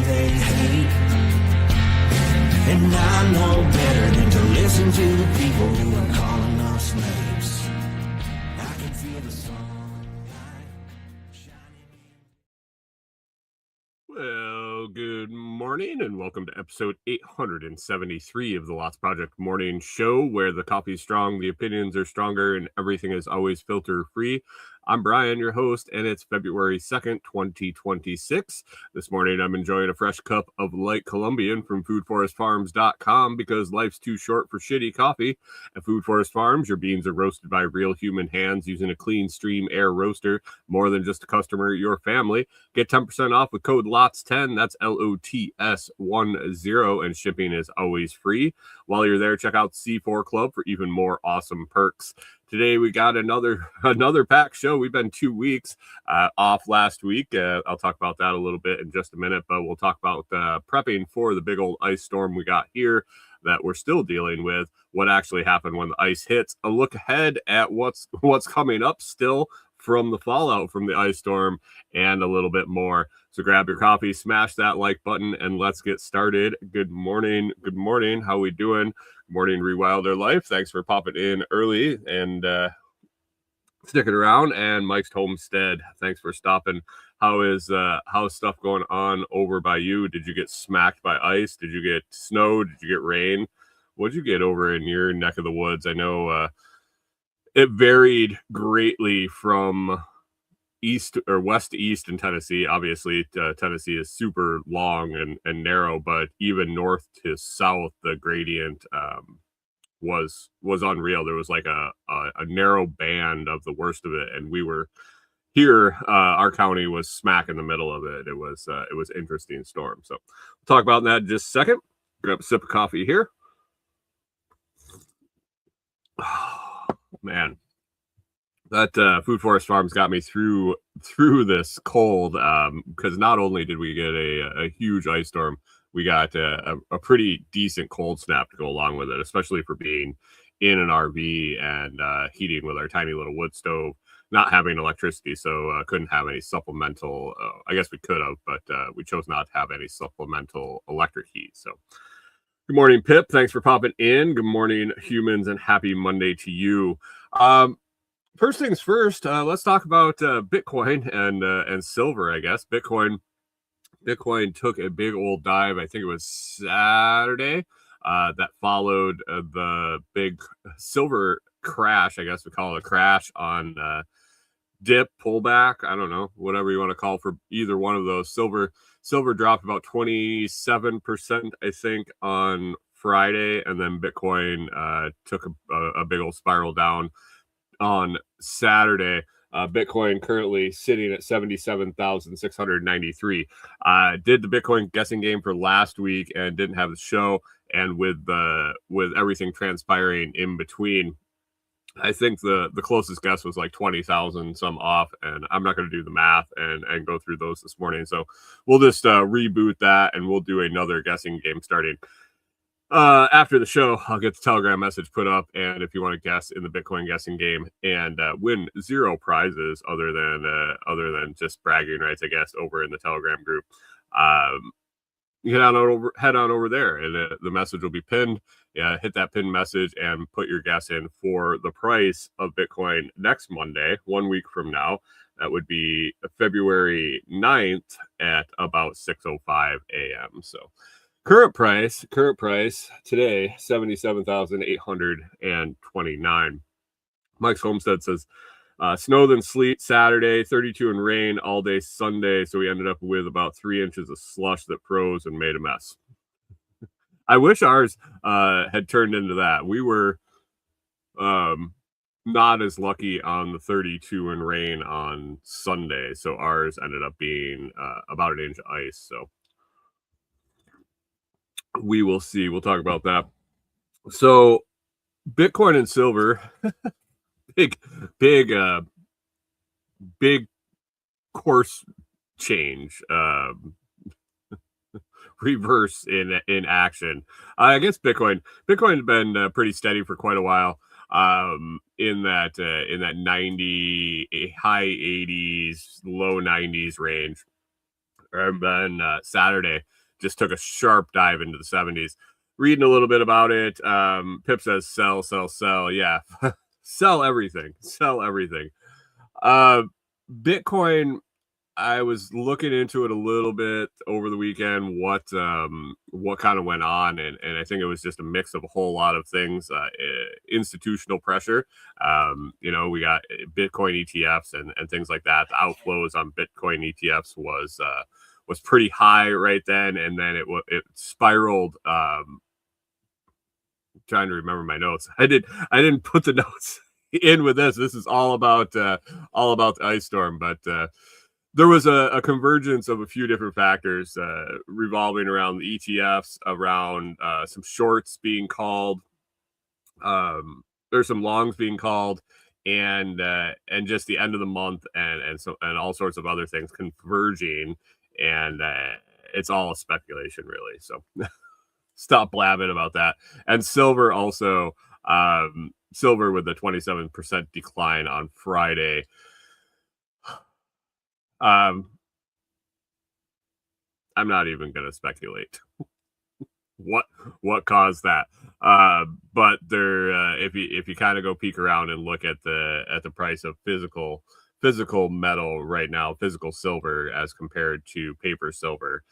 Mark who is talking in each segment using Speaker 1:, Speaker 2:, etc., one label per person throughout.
Speaker 1: they hate. And I know better than to listen to the people who are calling us slaves. I can feel the sunlight shining.
Speaker 2: Well, good morning and welcome to episode 873 of the Lots Project Morning Show, where the coffee's strong, the opinions are stronger, and everything is always filter free. I'm Brian, your host, and it's February 2nd, 2026. This morning, I'm enjoying a fresh cup of light Colombian from foodforestfarms.com because life's too short for shitty coffee. At Food Forest Farms, your beans are roasted by real human hands using a clean stream air roaster. More than just a customer, your family. Get 10% off with code LOTS10. That's LOTS10, and shipping is always free. While you're there, check out C4 Club for even more awesome perks. Today we got another packed show. We've been 2 weeks off last week. I'll talk about that a little bit in just a minute, but we'll talk about prepping for the big old ice storm we got here that we're still dealing with, what actually happened when the ice hits, a look ahead at what's coming up still from the fallout from the ice storm, and a little bit more. So grab your coffee, smash that like button, and let's get started. Good morning. How we doing? Good morning, Rewilder Life. Thanks for popping in early and sticking around. And Mike's Homestead, thanks for stopping. How's stuff going on over by you? Did you get smacked by ice? Did you get snow? Did you get rain? What'd you get over in your neck of the woods? I know it varied greatly from east or west to east in Tennessee. Obviously, Tennessee is super long and narrow, but even north to south, the gradient was unreal. There was like a narrow band of the worst of it, and we were here. Our county was smack in the middle of it. It was an interesting storm. So we'll talk about that in just a second. Grab a sip of coffee here. Man, that Food Forest Farms got me through this cold, because not only did we get a huge ice storm, we got a pretty decent cold snap to go along with it, especially for being in an RV and heating with our tiny little wood stove, not having electricity, so couldn't have any supplemental. I guess we could have, but we chose not to have any supplemental electric heat. So good morning, Pip. Thanks for popping in. Good morning, humans, and happy Monday to you. First things first, let's talk about Bitcoin and silver, I guess. Bitcoin took a big old dive. I think it was Saturday that followed the big silver crash. I guess we call it a crash on dip, pullback. I don't know, whatever you want to call for either one of those. Silver dropped about 27%, I think, on Friday, and then Bitcoin took a big old spiral down on Saturday. Bitcoin currently sitting at 77,693. Did the Bitcoin guessing game for last week and didn't have the show, and with everything transpiring in between, I think the closest guess was like 20,000 some off, and I'm not going to do the math and go through those this morning. So we'll just reboot that, and we'll do another guessing game starting after the show. I'll get the Telegram message put up, and if you want to guess in the Bitcoin guessing game and win 0 prizes other than just bragging rights, I guess, over in the Telegram group, you head on over there, and the message will be pinned. Yeah, hit that pin message and put your guess in for the price of Bitcoin next Monday, 1 week from now. That would be February 9th at about 6:05 a.m. So current price today, 77,829. Mike's Homestead says, snow then sleet Saturday, 32 and rain all day Sunday. So we ended up with about 3 inches of slush that froze and made a mess. I wish ours had turned into that. We were not as lucky on the 32 and rain on Sunday. So ours ended up being about an inch of ice. So we will see. We'll talk about that. So Bitcoin and silver, big course change, reverse in action. I guess Bitcoin's been pretty steady for quite a while, in that 90, high 80s, low 90s range. And then Saturday just took a sharp dive into the 70s. Reading a little bit about it, Pip says sell, sell, sell. Yeah, sell everything, sell everything. Bitcoin, I was looking into it a little bit over the weekend, what kind of went on, and I think it was just a mix of a whole lot of things. Institutional pressure. We got Bitcoin ETFs and things like that. The outflows on Bitcoin ETFs was pretty high right then, and then it spiraled. Trying to remember my notes. I didn't put the notes in with this. This is all about the ice storm, but there was a convergence of a few different factors revolving around the ETFs, around some shorts being called, there's some longs being called, and just the end of the month and all sorts of other things converging, and it's all a speculation really. So stop blabbing about that. And silver also, silver with the 27% decline on Friday. I'm not even going to speculate what caused that. But there, if you kind of go peek around and look at the price of physical metal right now, physical silver as compared to paper silver,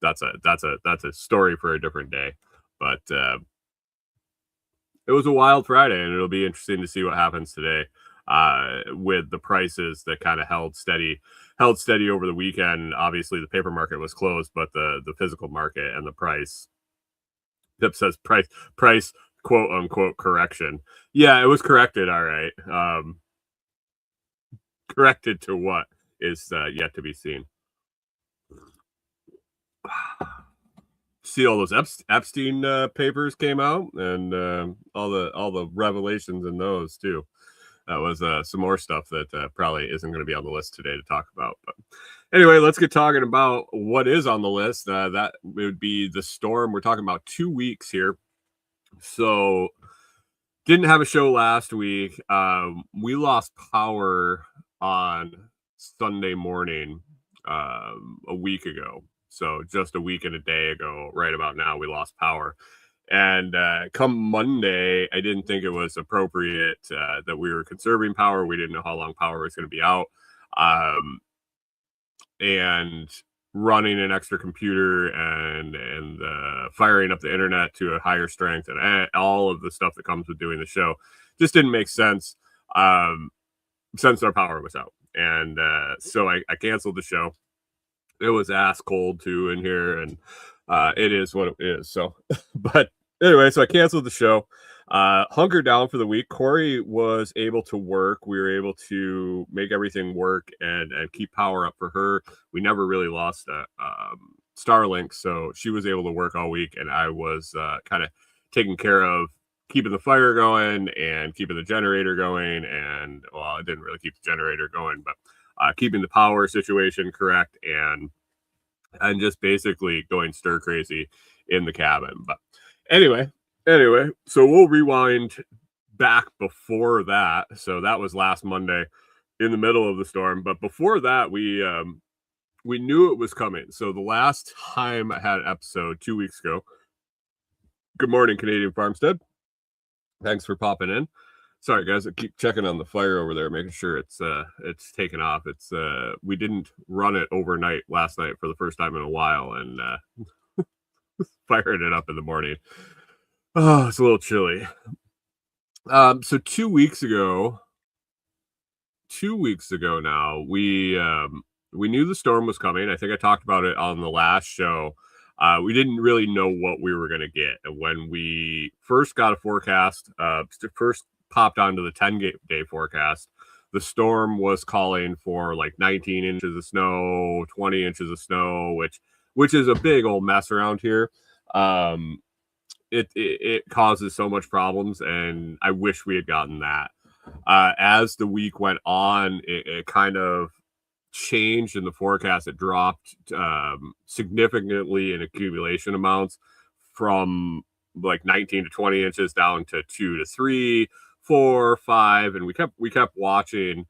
Speaker 2: that's a story for a different day. But it was a wild Friday, and it'll be interesting to see what happens today with the prices that kind of held steady over the weekend. Obviously, the paper market was closed, but the physical market and the price. Pip says price quote unquote correction. Yeah, it was corrected. All right. Corrected to what is yet to be seen. See, all those Epstein papers came out, and all the revelations in those too. That was some more stuff that probably isn't going to be on the list today to talk about. But anyway, let's get talking about what is on the list. That would be the storm. We're talking about 2 weeks here. So didn't have a show last week. We lost power on Sunday morning a week ago. So just a week and a day ago, right about now, we lost power. And come Monday, I didn't think it was appropriate that we were conserving power. We didn't know how long power was going to be out. And running an extra computer and firing up the internet to a higher strength and all of the stuff that comes with doing the show just didn't make sense since our power was out. And so I canceled the show. It was ass cold too in here, and it is what it is. So, but anyway, so I canceled the show, hunkered down for the week. Corey was able to work. We were able to make everything work and keep power up for her. We never really lost Starlink, so she was able to work all week, and I was kind of taking care of keeping the fire going and keeping the generator going. And well, I didn't really keep the generator going, but keeping the power situation correct and just basically going stir crazy in the cabin. But anyway, so we'll rewind back before that. So that was last Monday in the middle of the storm. But before that, we knew it was coming. So the last time I had an episode 2 weeks ago. Good morning, Canadian Farmstead. Thanks for popping in. Sorry, guys. I keep checking on the fire over there, making sure it's taken off. It's we didn't run it overnight last night for the first time in a while, and firing it up in the morning. Oh, it's a little chilly. So 2 weeks ago now, we knew the storm was coming. I think I talked about it on the last show. We didn't really know what we were going to get. And when we first got a forecast, first popped onto the 10-day forecast, the storm was calling for like 19 inches of snow, 20 inches of snow, which is a big old mess around here. It causes so much problems, and I wish we had gotten that. As the week went on, it kind of changed in the forecast. It dropped significantly in accumulation amounts from like 19 to 20 inches down to 2 to 3, 4, 5, and we kept watching,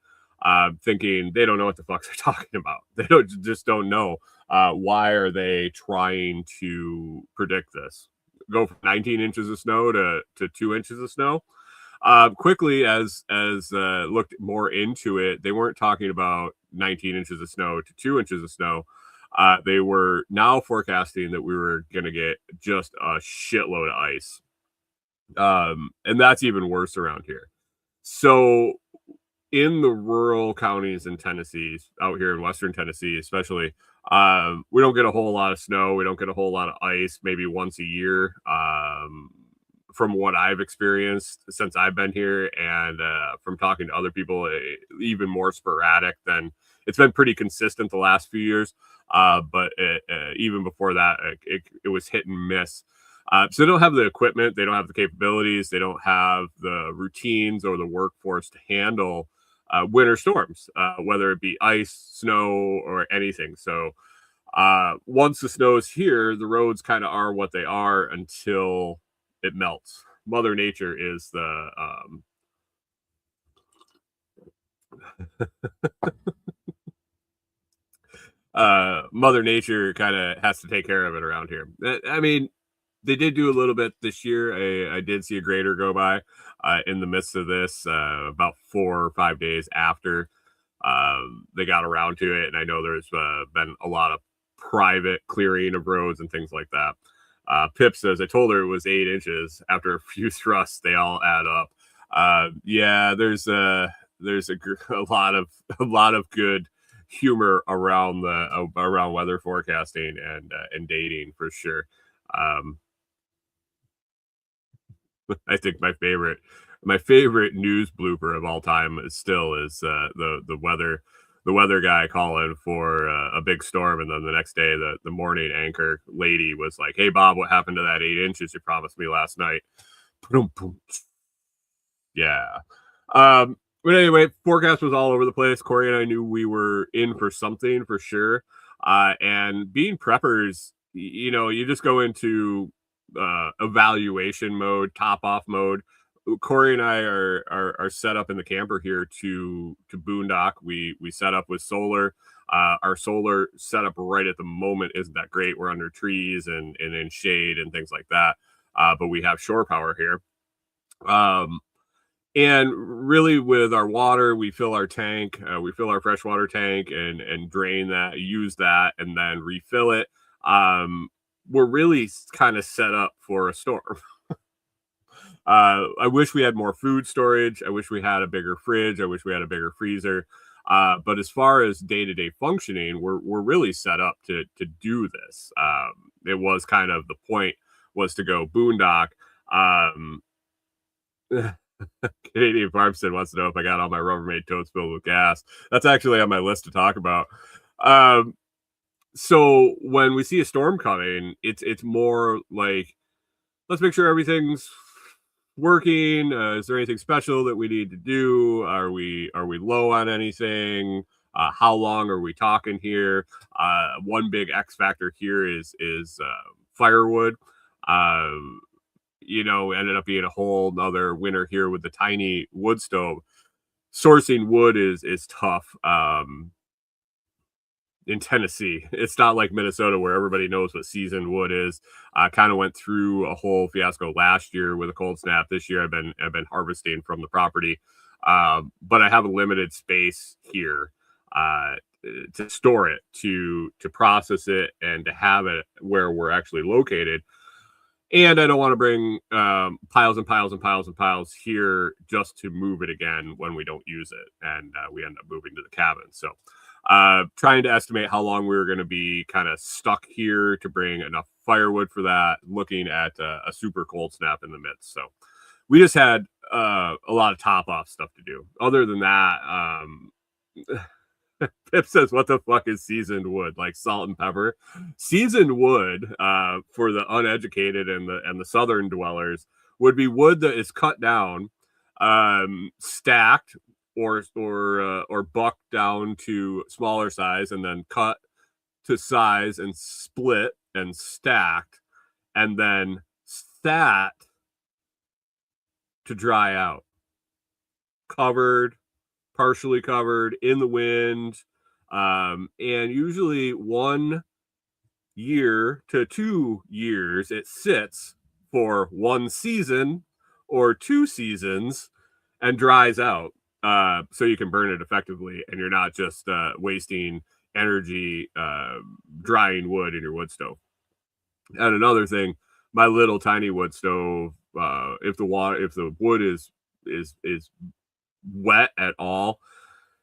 Speaker 2: thinking they don't know what the fuck they're talking about. They just don't know. Why are they trying to predict this? Go from 19 inches of snow to 2 inches of snow. Quickly, as looked more into it, they weren't talking about 19 inches of snow to 2 inches of snow. They were now forecasting that we were going to get just a shitload of ice, and that's even worse around here. So, in the rural counties in Tennessee, out here in Western Tennessee, especially, we don't get a whole lot of snow. We don't get a whole lot of ice, maybe once a year. From what I've experienced since I've been here, and from talking to other people, even more sporadic than it's been pretty consistent the last few years. But even before that, it was hit and miss. So they don't have the equipment, they don't have the capabilities, they don't have the routines or the workforce to handle winter storms, whether it be ice, snow, or anything. So once the snow is here, the roads kind of are what they are until it melts. Mother Nature is the Mother Nature kind of has to take care of it around here. I mean, they did do a little bit this year. I did see a grader go by in the midst of this about 4 or 5 days after they got around to it. And I know there's been a lot of private clearing of roads and things like that. Pip says, I told her it was 8 inches. After a few thrusts, they all add up. Yeah, a lot of good humor around the around weather forecasting and dating for sure. Um, I think my favorite news blooper of all time is the weather guy calling for a big storm, and then the next day the morning anchor lady was like, "Hey Bob, what happened to that 8 inches you promised me last night?" Boom, boom. Yeah. But anyway, forecast was all over the place. Corey and I knew we were in for something for sure. And being preppers, you know, you just go into evaluation mode, top off mode. Corey and I are set up in the camper here to boondock. We set up with solar. Our solar setup right at the moment isn't that great. We're under trees and in shade and things like that. But we have shore power here. And really, with our water, we fill our tank, we fill our freshwater tank and drain that, use that, and then refill it. We're really kind of set up for a storm. I wish we had more food storage. I wish we had a bigger fridge. I wish we had a bigger freezer. But as far as day to day functioning, we're really set up to do this. It was kind of the point was to go boondock. Um, Canadian Farmstead wants to know if I got all my Rubbermaid totes filled with gas. That's actually on my list to talk about. So when we see a storm coming, it's more like, let's make sure everything's working. Is there anything special that we need to do? Are we low on anything? How long are we talking here? One big X factor here is firewood. You know, ended up being a whole nother winter here with the tiny wood stove. Sourcing wood is tough in Tennessee. It's not like Minnesota where everybody knows what seasoned wood is. I kind of went through a whole fiasco last year with a cold snap. This year I've been harvesting from the property, but I have a limited space here to store it, to process it, and to have it where we're actually located. And I don't want to bring piles and piles and piles and piles here just to move it again when we don't use it, and we end up moving to the cabin. So trying to estimate how long we were going to be kind of stuck here to bring enough firewood for that, looking at a super cold snap in the midst. So we just had a lot of top off stuff to do. Other than that, Pip says, "What the fuck is seasoned wood? Like salt and pepper?" Seasoned wood, for the uneducated and the southern dwellers, would be wood that is cut down, stacked, or bucked down to smaller size, and then cut to size and split and stacked, and then sat to dry out, covered, partially covered in the wind, and usually one year to 2 years, it sits for 1 season or 2 seasons and dries out. So you can burn it effectively and you're not just wasting energy drying wood in your wood stove. And another thing, my little tiny wood stove, if the wood is wet at all,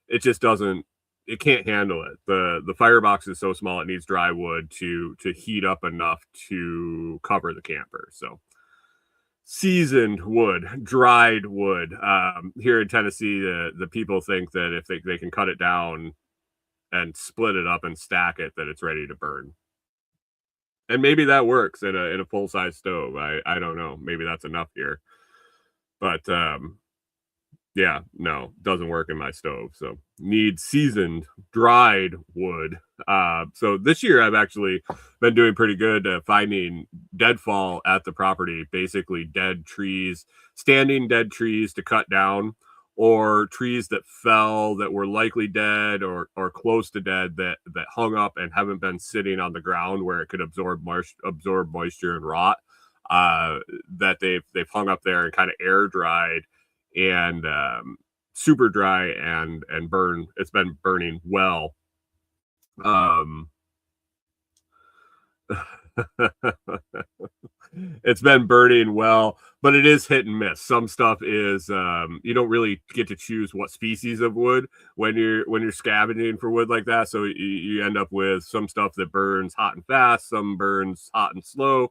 Speaker 2: it just doesn't, it can't handle it. The firebox is so small it needs dry wood to heat up enough to cover the camper. So seasoned wood, dried wood. Here in Tennessee, the people think that if they can cut it down and split it up and stack it, that it's ready to burn. And maybe that works in a full size stove. I don't know. Maybe that's enough here. But yeah, no, doesn't work in my stove. So need seasoned, dried wood. So this year I've actually been doing pretty good finding deadfall at the property, basically dead trees, standing dead trees to cut down, or trees that fell that were likely dead or close to dead that hung up and haven't been sitting on the ground where it could absorb moisture and rot. That they've hung up there and kind of air dried and super dry and burn. It's been burning well. It's been burning well, but it is hit and miss. Some stuff is you don't really get to choose what species of wood when you're scavenging for wood like that. So you end up with some stuff that burns hot and fast, some burns hot and slow,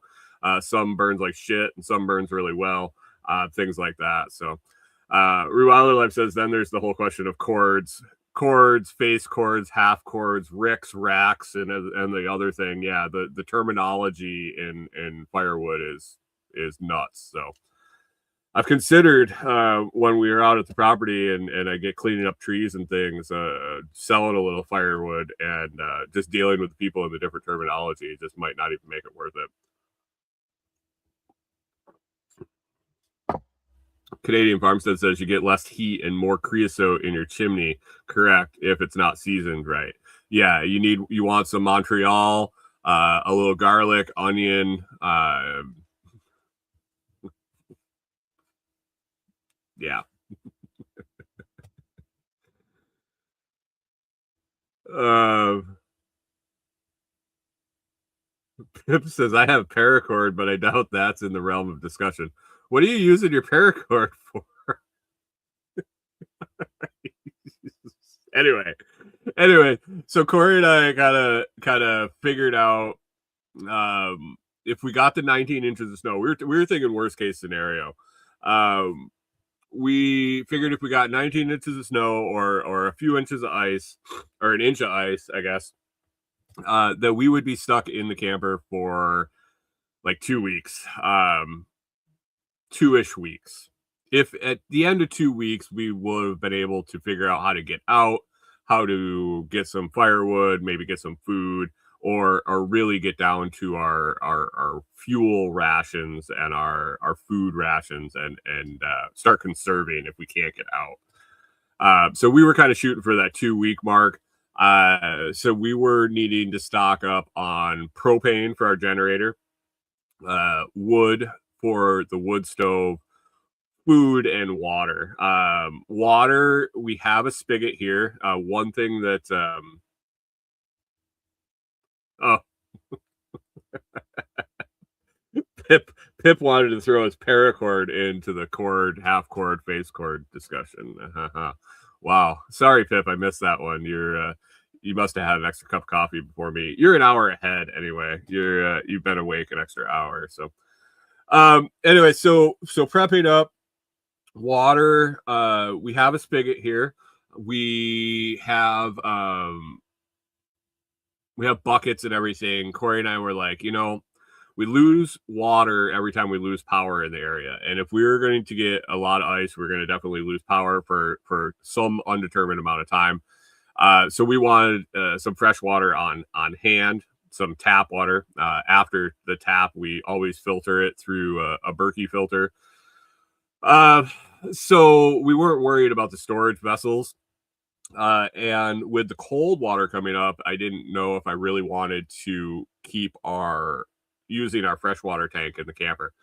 Speaker 2: some burns like shit, and some burns really well. Things like that. So Rewilder Life says then there's the whole question of cords, face cords, half cords, ricks, racks, and the other thing. Yeah, the terminology in firewood is nuts. So I've considered when we are out at the property and I get cleaning up trees and things, selling a little firewood and just dealing with the people and the different terminology just might not even make it worth it. Canadian Farmstead says you get less heat and more creosote in your chimney. Correct, if it's not seasoned right. Yeah, you want some Montreal, a little garlic, onion. Yeah. Pip says I have paracord, but I doubt that's in the realm of discussion. What are you using your paracord for? anyway, so Corey and I kind of figured out if we got the 19 inches of snow, we were thinking worst case scenario. We figured if we got 19 inches of snow or a few inches of ice or an inch of ice, I guess, that we would be stuck in the camper for like 2 weeks, 2-ish weeks. If at the end of 2 weeks, we would have been able to figure out how to get out, how to get some firewood, maybe get some food, or really get down to our fuel rations and our food rations and start conserving if we can't get out. So we were kind of shooting for that 2-week mark. So we were needing to stock up on propane for our generator, wood for the wood stove, food, and water. Water, we have a spigot here. One thing that oh Pip wanted to throw his paracord into the cord, half cord, face cord discussion. Wow. Sorry, Pip, I missed that one. You must have had an extra cup of coffee before me. You're an hour ahead anyway. You've been awake an extra hour. So anyway, so prepping up water. We have a spigot here. We have buckets and everything. Corey and I were like, we lose water every time we lose power in the area. And if we were going to get a lot of ice, we're going to definitely lose power for some undetermined amount of time. So we wanted some fresh water on hand, some tap water. After the tap, we always filter it through a Berkey filter. So we weren't worried about the storage vessels. And with the cold water coming up, I didn't know if I really wanted to keep using our freshwater tank in the camper.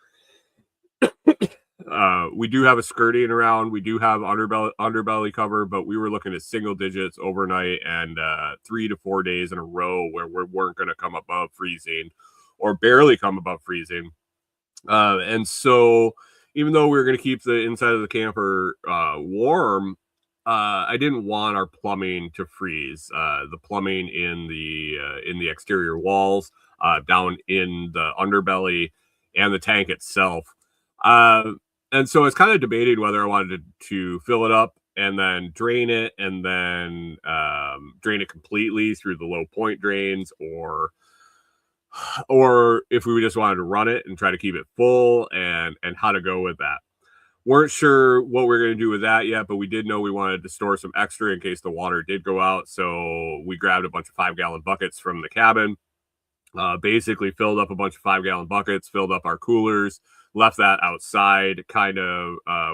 Speaker 2: We do have a skirting around. We do have underbelly cover, but we were looking at single digits overnight and 3 to 4 days in a row where we weren't going to come above freezing or barely come above freezing. And so, even though we were going to keep the inside of the camper warm, I didn't want our plumbing to freeze. The plumbing in the exterior walls, down in the underbelly, and the tank itself. Uh, and so I was kind of debating whether I wanted to fill it up and then drain it, and then drain it completely through the low point drains, or if we just wanted to run it and try to keep it full, and how to go with that. Weren't sure what we were going to do with that yet, but we did know we wanted to store some extra in case the water did go out. So we grabbed a bunch of 5-gallon buckets from the cabin, basically filled up a bunch of 5-gallon buckets, filled up our coolers, left that outside.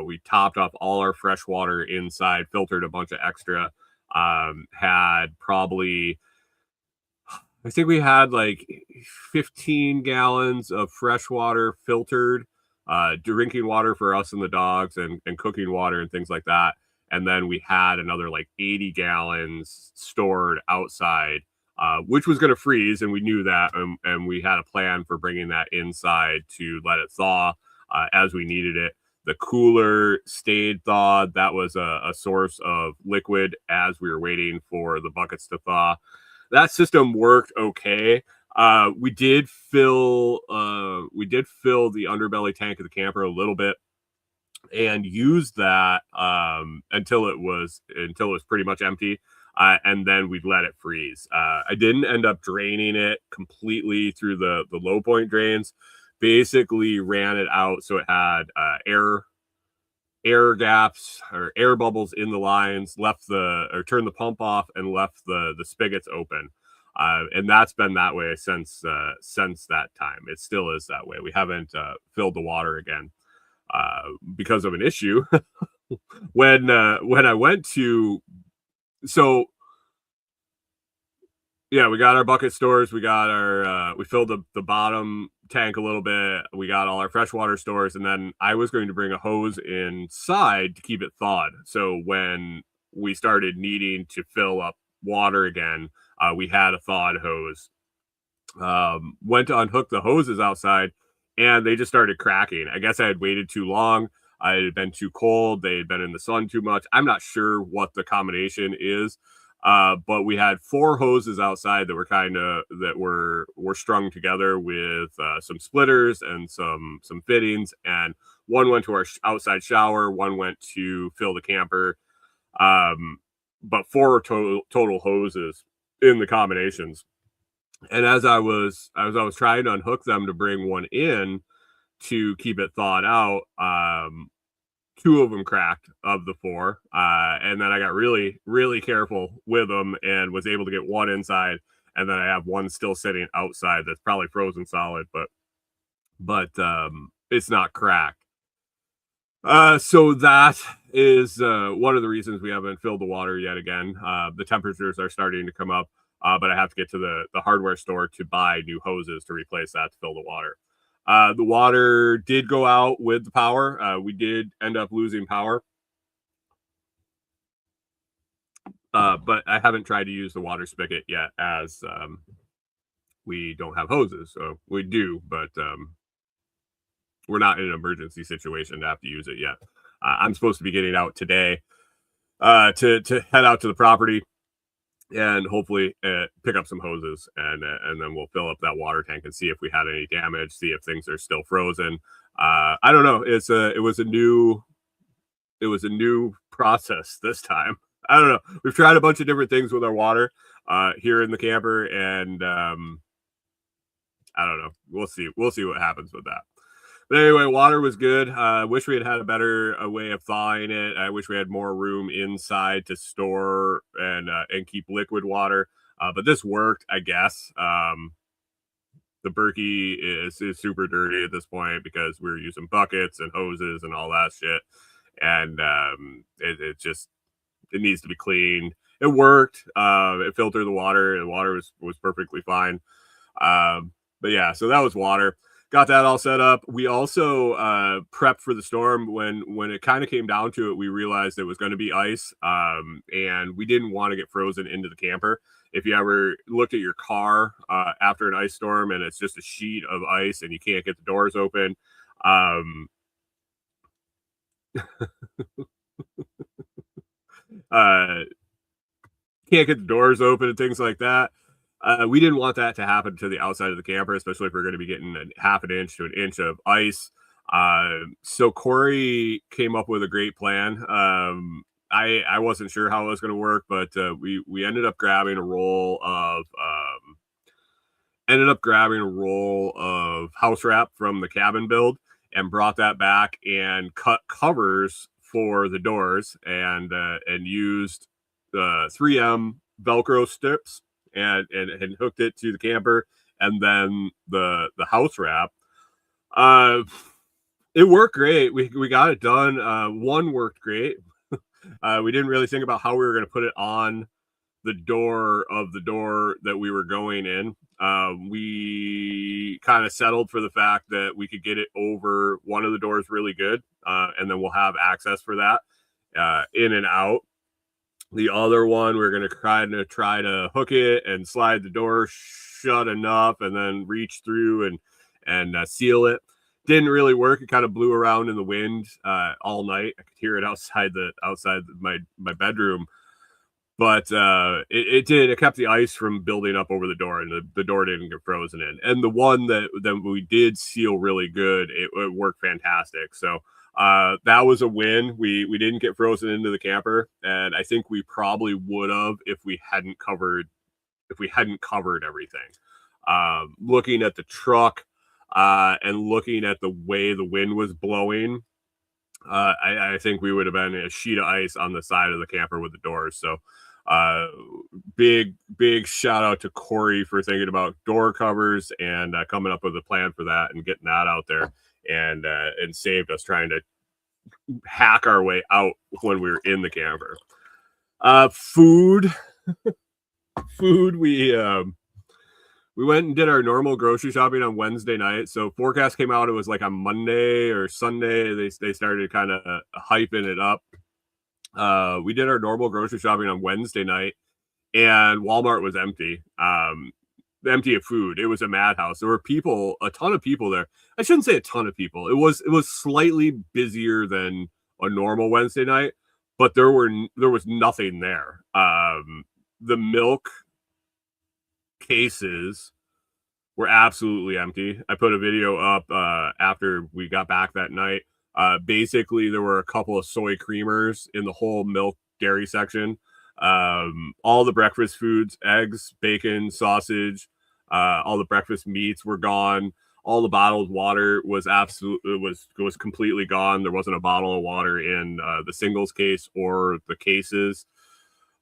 Speaker 2: We topped off all our fresh water inside, filtered a bunch of extra. Had probably, I think we had like 15 gallons of fresh water filtered, drinking water for us and the dogs, and cooking water and things like that. And then we had another like 80 gallons stored outside, which was going to freeze. And we knew that. And we had a plan for bringing that inside to let it thaw as we needed it. The cooler stayed thawed. That was a source of liquid as we were waiting for the buckets to thaw. That system worked okay. We did fill the underbelly tank of the camper a little bit, and used that until it was pretty much empty, and then we'd let it freeze. I didn't end up draining it completely through the low point drains. Basically, ran it out so it had air gaps or air bubbles in the lines, turned the pump off and left the spigots open. And that's been that way since that time. It still is that way. We haven't filled the water again because of an issue. when I went to, so yeah, we got our bucket stores. We got we filled the bottom tank a little bit. We got all our freshwater stores, and then I was going to bring a hose inside to keep it thawed. So when we started needing to fill up water again, we had a thawed hose. Went to unhook the hoses outside, and they just started cracking. I guess I had waited too long. I had been too cold. They had been in the sun too much. I'm not sure what the combination is. But we had 4 hoses outside that were strung together with some splitters and some fittings, and one went to our outside shower, one went to fill the camper, but 4 total hoses in the combinations. And as I was trying to unhook them to bring one in to keep it thawed out, 2 of them cracked of the 4, and then I got really, really careful with them and was able to get one inside, and then I have one still sitting outside that's probably frozen solid, but it's not cracked. So that is one of the reasons we haven't filled the water yet again. The temperatures are starting to come up, but I have to get to the hardware store to buy new hoses to replace that to fill the water. The water did go out with the power. We did end up losing power. But I haven't tried to use the water spigot yet, as we don't have hoses. So we do, but we're not in an emergency situation to have to use it yet. I'm supposed to be getting out today to head out to the property and hopefully pick up some hoses, and then we'll fill up that water tank and see if we had any damage, see if things are still frozen. I don't know. It was a new process this time. I don't know. We've tried a bunch of different things with our water here in the camper, and I don't know. We'll see what happens with that. But anyway, water was good. I wish we had a better way of thawing it. I wish we had more room inside to store and keep liquid water. But this worked, I guess. The Berkey is super dirty at this point because we were using buckets and hoses and all that shit. And it just, it needs to be cleaned. It worked. It filtered the water. The water was perfectly fine. But yeah, so that was water. Got that all set up. We also prepped for the storm. When it kind of came down to it, we realized it was going to be ice, and we didn't want to get frozen into the camper. If you ever looked at your car after an ice storm and it's just a sheet of ice and you can't get the doors open, uh, can't get the doors open and things like that. We didn't want that to happen to the outside of the camper, especially if we're going to be getting a half an inch to an inch of ice. So Corey came up with a great plan. I wasn't sure how it was going to work, but we ended up grabbing a roll of house wrap from the cabin build and brought that back and cut covers for the doors and used 3M Velcro strips and hooked it to the camper and then the house wrap. It worked great. We got it done. One worked great. We didn't really think about how we were going to put it on the door that we were going in. We kind of settled for the fact that we could get it over one of the doors really good, and then we'll have access for that in and out. The other one, we're going to try to hook it and slide the door shut enough and then reach through and seal it. Didn't really work. It kind of blew around in the wind all night. I could hear it outside my bedroom. But it did. It kept the ice from building up over the door, and the door didn't get frozen in. And the one that we did seal really good, it worked fantastic. So that was a win. We didn't get frozen into the camper, and I think we probably would have if we hadn't covered everything. Looking at the truck and looking at the way the wind was blowing, I think we would have been a sheet of ice on the side of the camper with the doors. So big shout out to Corey for thinking about door covers and coming up with a plan for that and getting that out there and saved us trying to hack our way out when we were in the camper. Food we went and did our normal grocery shopping on Wednesday night. So forecast came out. It was like on Monday or Sunday. They started kind of hyping it up. We did our normal grocery shopping on Wednesday night, and Walmart was empty. Empty of food. It was a madhouse. There were a ton of people there. I shouldn't say a ton of people. It was slightly busier than a normal Wednesday night, but there was nothing there. The milk cases were absolutely empty. I put a video up after we got back that night. Basically, there were a couple of soy creamers in the whole milk dairy section. All the breakfast foods, eggs, bacon, sausage, all the breakfast meats were gone. All the bottled water was completely gone. There wasn't a bottle of water in the singles case or the cases.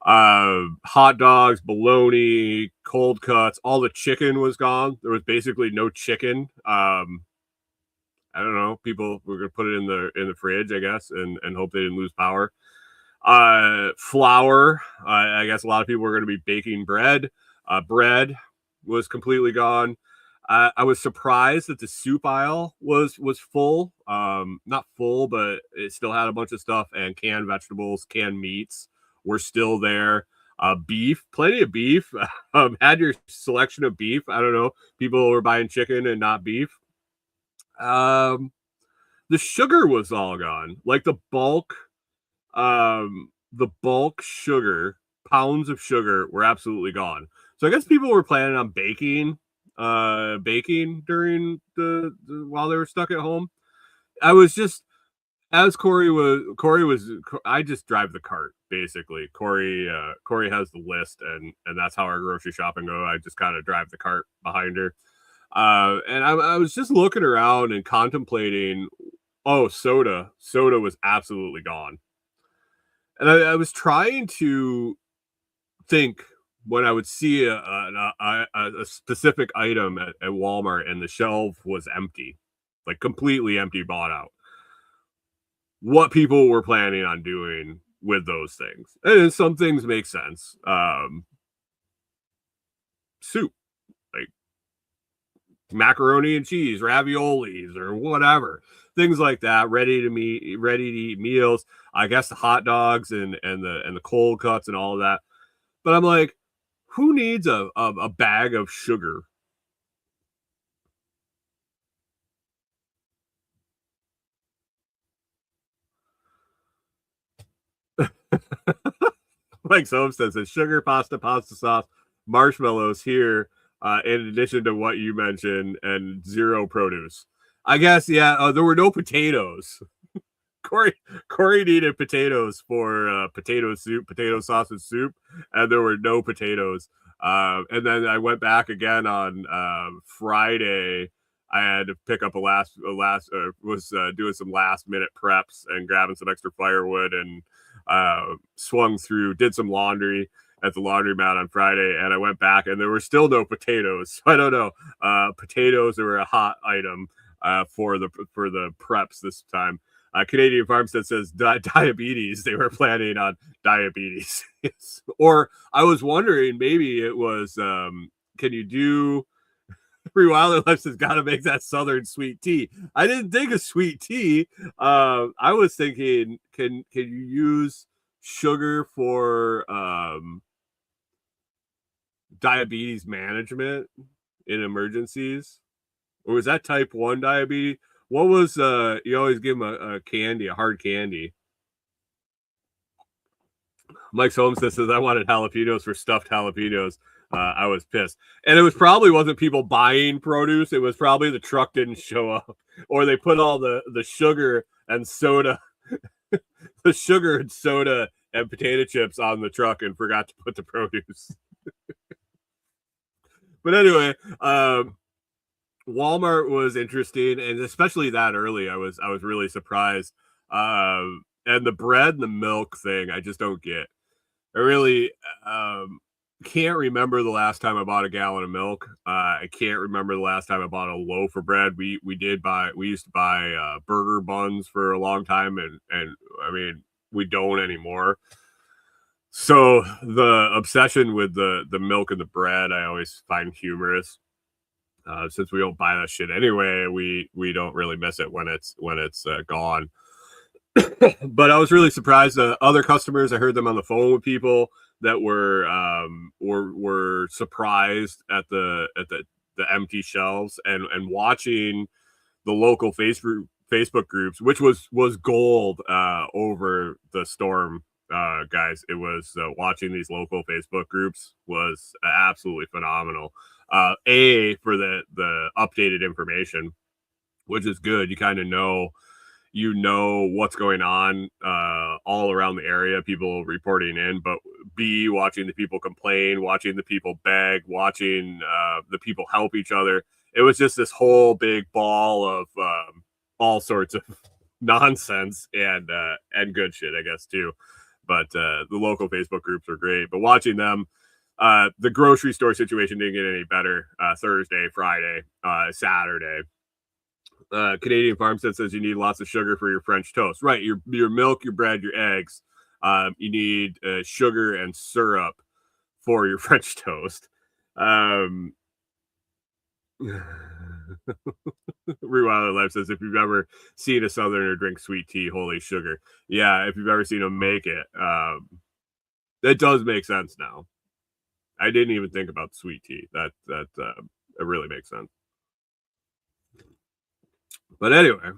Speaker 2: Hot dogs, bologna, cold cuts, all the chicken was gone. There was basically no chicken. I don't know. People were going to put it in the fridge, I guess, and hope they didn't lose power. Flour. I guess a lot of people were going to be baking bread. Bread was completely gone. I was surprised that the soup aisle was full. Not full, but it still had a bunch of stuff, and canned vegetables, canned meats were still there. Beef, plenty of beef. Had your selection of beef. I don't know. People were buying chicken and not beef. The sugar was all gone. Like the bulk sugar, pounds of sugar were absolutely gone. So I guess people were planning on baking during the while they were stuck at home. I was just, as Corey was, I just drive the cart basically. Corey has the list, and that's how our grocery shopping go. I just kind of drive the cart behind her. And I was just looking around and contemplating. Oh, soda was absolutely gone. And I was trying to think when I would see a specific item at Walmart and the shelf was empty, like completely empty, bought out, what people were planning on doing with those things. And some things make sense. Soup, like macaroni and cheese, raviolis, or whatever, things like that. Ready to eat meals. I guess the hot dogs and the cold cuts and all of that. But I'm like, who needs a bag of sugar? Like so says, it's sugar, pasta sauce, marshmallows here, in addition to what you mentioned, and zero produce. I guess, yeah, there were no potatoes. Corey needed potatoes for potato soup, potato sausage soup, and there were no potatoes. And then I went back again on Friday. I had to pick up was doing some last minute preps and grabbing some extra firewood, and swung through, did some laundry at the laundromat on Friday, and I went back and there were still no potatoes. So I don't know. Potatoes were a hot item for the preps this time. Canadian Farmstead says diabetes. They were planning on diabetes. Or I was wondering, maybe it was, can you do, Free Wilder Life says, got to make that Southern sweet tea. I didn't think of sweet tea. I was thinking, can you use sugar for diabetes management in emergencies? Or was that type 1 diabetes? What was, you always give them a candy, a hard candy. Mike's Homestead says, I wanted jalapenos for stuffed jalapenos. I was pissed. And it was probably wasn't people buying produce. It was probably the truck didn't show up, or they put all the sugar and soda, the sugar and soda and potato chips on the truck and forgot to put the produce. But anyway, Walmart was interesting, and especially that early, I was really surprised. And the bread and the milk thing, I just don't get. I really can't remember the last time I bought a gallon of milk. I can't remember the last time I bought a loaf of bread. We used to buy burger buns for a long time, and I mean, we don't anymore. So the obsession with the milk and the bread, I always find humorous. Since we don't buy that shit anyway, we don't really miss it when it's gone. But I was really surprised. Other customers, I heard them on the phone with people that were surprised at the empty shelves, and watching the local Facebook groups, which was gold over the storm, guys. It was watching these local Facebook groups was absolutely phenomenal. For the updated information, which is good. You kind of know what's going on all around the area, people reporting in, but B, watching the people complain, watching the people beg, watching the people help each other. It was just this whole big ball of all sorts of nonsense and good shit, I guess, too. But the local Facebook groups are great. But watching them, the grocery store situation didn't get any better. Thursday, Friday, Saturday. Canadian Farmstead says you need lots of sugar for your French toast. Right, your milk, your bread, your eggs. You need sugar and syrup for your French toast. Rewilder Life says, if you've ever seen a Southerner drink sweet tea, holy sugar. Yeah, if you've ever seen them make it, that does make sense now. I didn't even think about sweet tea. That it really makes sense. But anyway,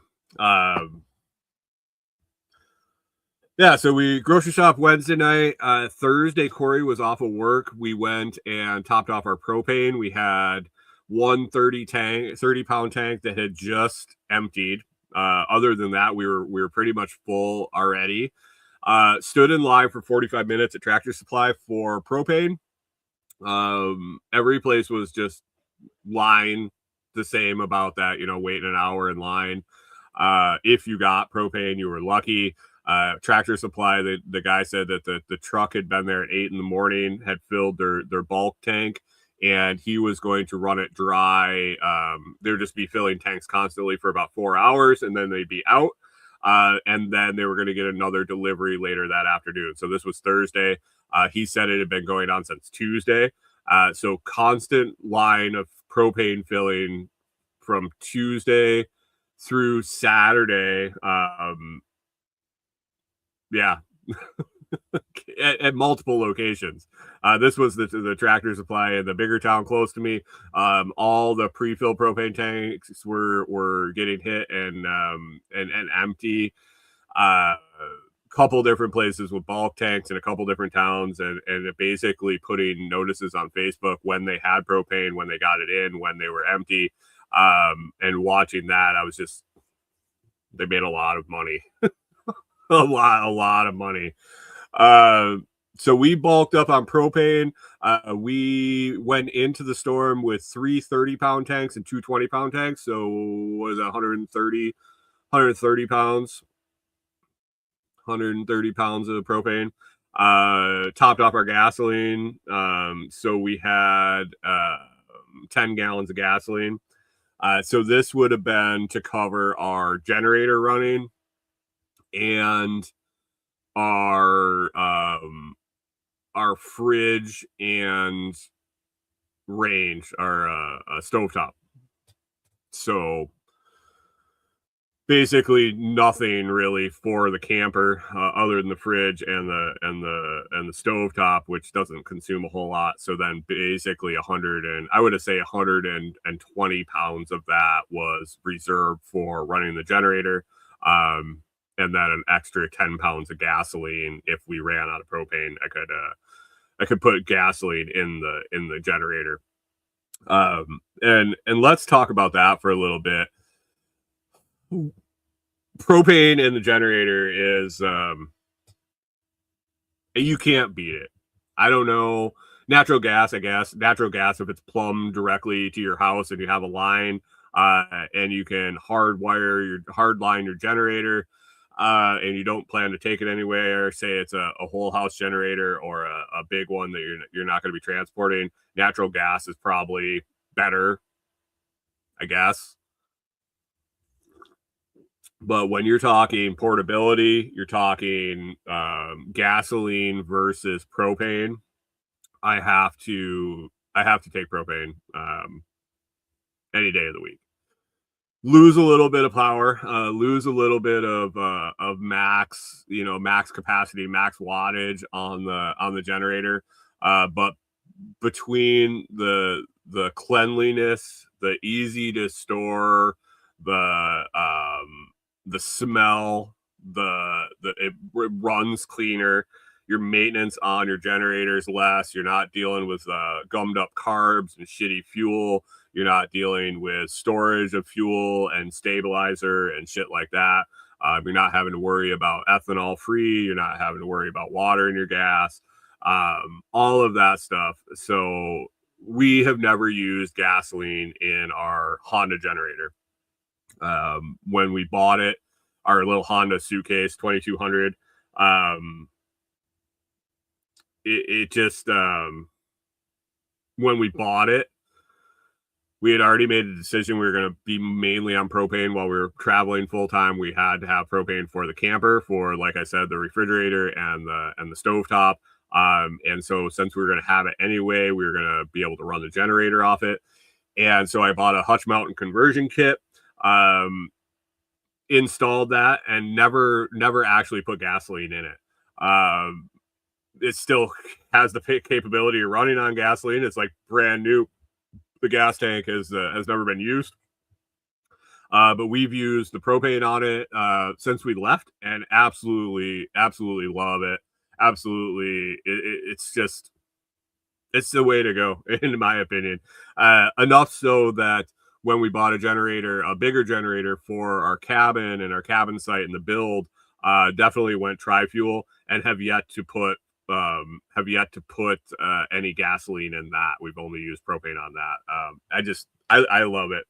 Speaker 2: yeah, so we grocery shop Wednesday night. Thursday, Corey was off of work. We went and topped off our propane. We had 30-pound tank that had just emptied. Other than that, we were pretty much full already. Stood in line for 45 minutes at Tractor Supply for propane. Every place was just line the same about that, waiting an hour in line. If you got propane, you were lucky. Tractor Supply, the guy said that the truck had been there at 8 a.m, had filled their bulk tank, and he was going to run it dry. They would just be filling tanks constantly for about 4 hours, and then they'd be out. and then they were going to get another delivery later that afternoon. So this was Thursday. He said it had been going on since Tuesday. So constant line of propane filling from Tuesday through Saturday. Yeah. at multiple locations. This was the Tractor Supply in the bigger town close to me. All the pre-filled propane tanks were getting hit and empty. Couple different places with bulk tanks in a couple different towns, and basically putting notices on Facebook when they had propane, when they got it in, when they were empty. And watching that, I was just, they made a lot of money. a lot of money. So we bulked up on propane. We went into the storm with 3 30-pound tanks and 2 20-pound tanks. So was 130 pounds, 130 pounds of propane. Topped off our gasoline. So we had 10 gallons of gasoline. So this would have been to cover our generator running and our fridge and range, our stovetop. So basically nothing really for the camper other than the fridge and the stovetop, which doesn't consume a whole lot. So then basically 120 pounds of that was reserved for running the generator. And then an extra 10 pounds of gasoline. If we ran out of propane, I could put gasoline in the generator. And let's talk about that for a little bit. Propane in the generator is you can't beat it. I don't know. Natural gas, I guess. Natural gas, if it's plumbed directly to your house and you have a line, and you can hardline your generator, and you don't plan to take it anywhere, say it's a whole house generator or a big one that you're not going to be transporting, natural gas is probably better, I guess. But when you're talking portability, you're talking gasoline versus propane, I have to take propane any day of the week. Lose a little bit of power, lose a little bit of max capacity, max wattage on the generator. But between the cleanliness, the easy to store, the smell, it runs cleaner. Your maintenance on your generator is less. You're not dealing with gummed up carbs and shitty fuel. You're not dealing with storage of fuel and stabilizer and shit like that. You're not having to worry about ethanol free. You're not having to worry about water in your gas. All of that stuff. So we have never used gasoline in our Honda generator. When we bought it, our little Honda suitcase 2200, it just when we bought it, we had already made a decision we were going to be mainly on propane while we were traveling full time. We had to have propane for the camper, for, like I said, the refrigerator and the stovetop. And so since we were going to have it anyway, we were going to be able to run the generator off it. And so I bought a Hutch Mountain conversion kit, installed that, and never actually put gasoline in it. It still has the capability of running on gasoline. It's like brand new. The gas tank has never been used. But we've used the propane on it since we left, and absolutely love it. Absolutely, it's the way to go, in my opinion. Enough so that when we bought a bigger generator for our cabin and our cabin site and the build, definitely went tri-fuel, and have yet to put any gasoline in that. We've only used propane on that. I love it.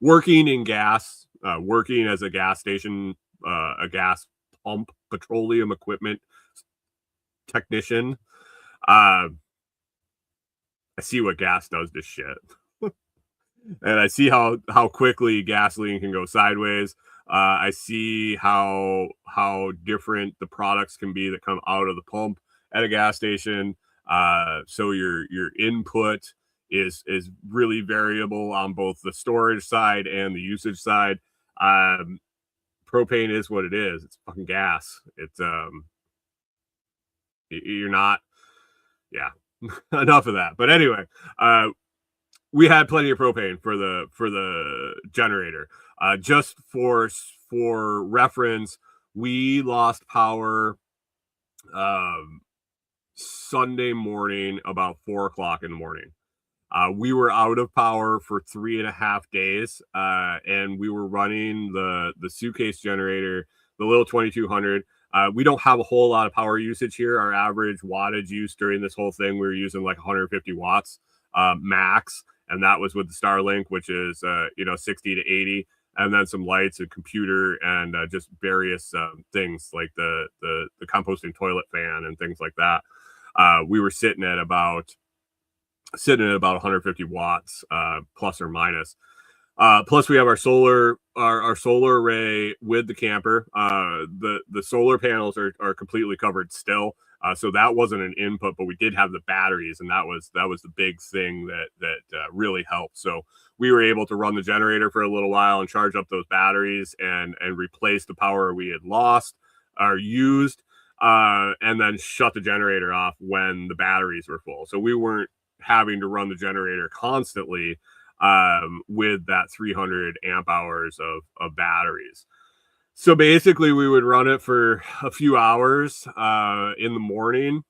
Speaker 2: Working in gas, working as a gas station, a gas pump, petroleum equipment technician, I see what gas does to shit. And I see how quickly gasoline can go sideways. I see how different the products can be that come out of the pump at a gas station. So your input is really variable on both the storage side and the usage side. Um, Propane is what it is. It's fucking gas. It's you're not, yeah. Enough of that. But anyway, we had plenty of propane for the generator. Just for reference, we lost power Sunday morning about 4 o'clock in the morning. We were out of power for 3.5 days, and we were running the suitcase generator, the little 2200. We don't have a whole lot of power usage here. Our average wattage use during this whole thing, we were using like 150 watts max, and that was with the Starlink, which is 60 to 80, and then some lights, a computer, and just various things like the composting toilet fan and things like that. We were sitting at about 150 watts, plus or minus. Plus, we have our solar array with the camper. The solar panels are completely covered still, so that wasn't an input, but we did have the batteries, and that was the big thing that really helped. So we were able to run the generator for a little while and charge up those batteries and replace the power we had lost or used, and then shut the generator off when the batteries were full. So we weren't having to run the generator constantly with that 300 amp hours of batteries. So basically we would run it for a few hours in the morning,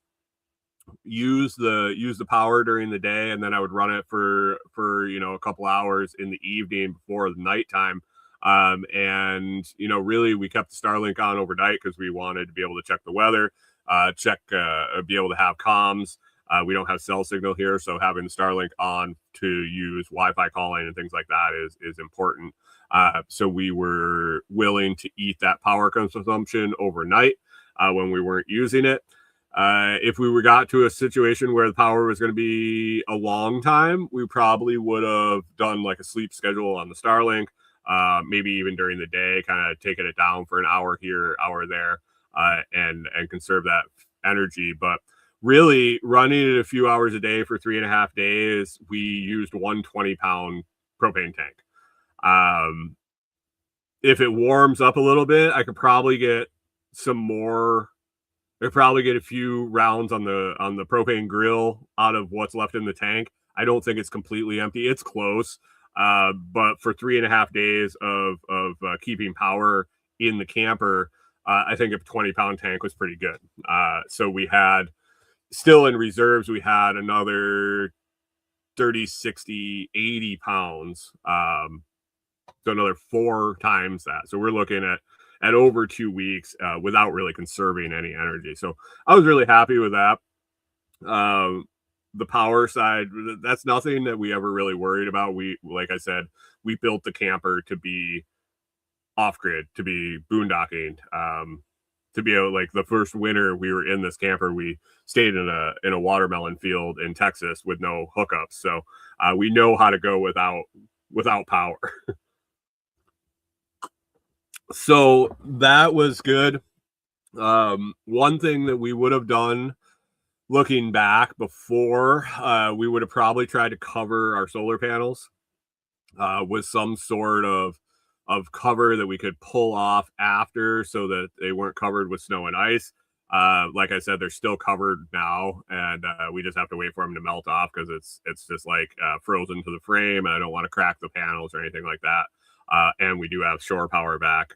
Speaker 2: use the power during the day, and then I would run it for a couple hours in the evening before the nighttime. And really we kept the Starlink on overnight because we wanted to be able to check the weather, be able to have comms. We don't have cell signal here, so having the Starlink on to use Wi-Fi calling and things like that is important. So we were willing to eat that power consumption overnight when we weren't using it. If we got to a situation where the power was going to be a long time, we probably would have done like a sleep schedule on the Starlink, maybe even during the day, kind of taking it down for an hour here, hour there, and conserve that energy. But really running it a few hours a day for 3.5 days, we used 120-pound propane tank. If it warms up a little bit, I could probably get some more. I could probably get a few rounds on the propane grill out of what's left in the tank. I don't think it's completely empty. It's close. But for 3.5 days of keeping power in the camper, I think a 20-pound tank was pretty good. So we had, still in reserves, we had another 30, 60, 80 pounds. So another 4 times that. So we're looking at over 2 weeks without really conserving any energy. So I was really happy with that. The power side, that's nothing that we ever really worried about. Like I said, we built the camper to be off-grid, to be boondocking, to be able, like the first winter we were in this camper, we stayed in a watermelon field in Texas with no hookups. So we know how to go without power. So that was good. One thing that we would have done looking back before, we would have probably tried to cover our solar panels with some sort of cover that we could pull off after so that they weren't covered with snow and ice. Like I said, they're still covered now, and we just have to wait for them to melt off because it's just like frozen to the frame, and I don't want to crack the panels or anything like that. And we do have shore power back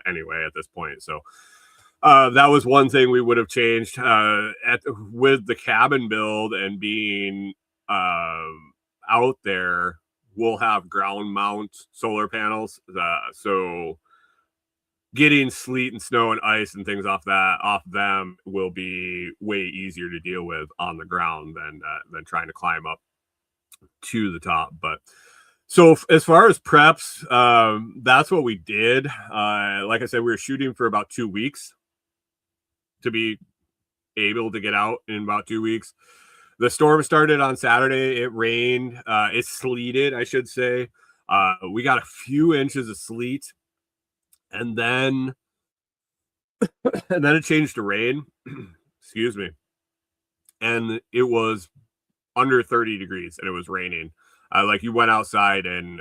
Speaker 2: anyway at this point. So that was one thing we would have changed with the cabin build and being out there. We'll have ground mount solar panels. So getting sleet and snow and ice and things off them will be way easier to deal with on the ground than trying to climb up to the top. But so as far as preps, that's what we did. Like I said, we were shooting for about 2 weeks to be able to get out in about 2 weeks. The storm started on Saturday. It rained. It sleeted, I should say. We got a few inches of sleet And then it changed to rain. Excuse me. And it was under 30 degrees and it was raining. Like you went outside and